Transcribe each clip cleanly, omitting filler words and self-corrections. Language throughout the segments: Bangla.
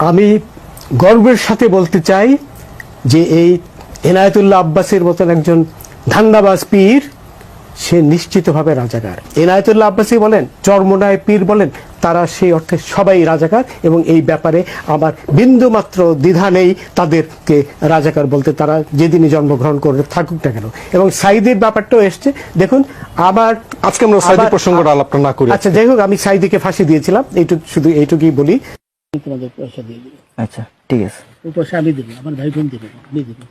আমি গর্বের সাথে বলতে চাই যে এই এনায়েতুল্লাহ আব্বাসের মতন একজন ধান্দাবাজ পীর সে নিশ্চিতভাবে রাজাকার। এনায়েতুল্লাহ আব্বাসী বলেন, চরমোনায় পীর বলেন, তারা সেই অর্থে সবাই রাজাকার এবং এই ব্যাপারে আমার বিন্দুমাত্র দ্বিধা নেই তাদেরকে রাজাকার বলতে, তারা যেদিনই জন্মগ্রহণ করে থাকুক না কেন। এবং সাইদির ব্যাপারটাও এসছে, দেখুন আমার আজকে আমরা সাইদি প্রসঙ্গটা আলাপ না করি। আচ্ছা যাই হোক, আমি সাইদিকে ফাঁসি দিয়েছিলাম, শুধু এইটুকুই বলি। তোমাদের পয়সা দিয়ে দেবো। আচ্ছা ঠিক আছে, ও পয়সা আমি দেবো, আমার ভাই বোন দেবে, আমি দেবো।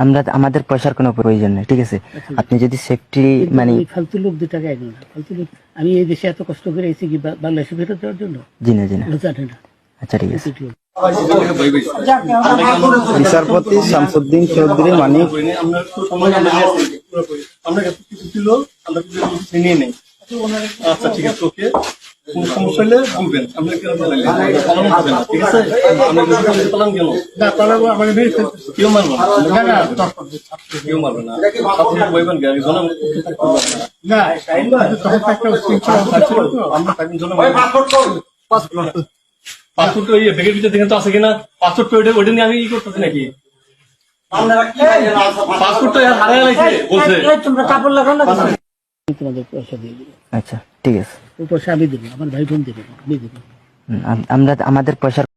আমরা আমাদের পয়সার কোনো প্রয়োজন নেই, ঠিক আছে? আপনি যদি সেফটি মানে ফালতু লোক 2 টাকা একজন ফালতু লোক, আমি এই দেশে এত কষ্ট করে এসেছি কি বাংলাদেশে ফেরত দেওয়ার জন্য? জি না জানে না। আচ্ছা ঠিক আছে। বিচারপতি শামসুদ্দিন চৌধুরী মানিক আচ্ছা ঠিক আছে, ওকে কোন সমস্যা হলে বলবেন, আপনি কেন বলেন পালন করবেন না, ঠিক আছে? আপনি পালন কেন না পালাবো, আমাকে কেউ মারবো না, কেউ মারবে না, আপনি বলবেন গাড়ি জনম না আমরা থাকবেন জনম পাসপোর্ট ওই ব্যাগের ভিতরে দেখেন তো আছে কিনা, পাসপোর্ট ওইটা নিয়ে আমি ই করতেছি নাকি? পাসপোর্ট তো হারাই লাগছে বলছে, তোমরা কাপড় লাগাও না, তোমাদের পয়সা দিয়ে দেবো। আচ্ছা ঠিক আছে, ও পয়সা আমি দেবো, আমার ভাই বোন দেবে, আমি দেবো। আমরা আমাদের পয়সার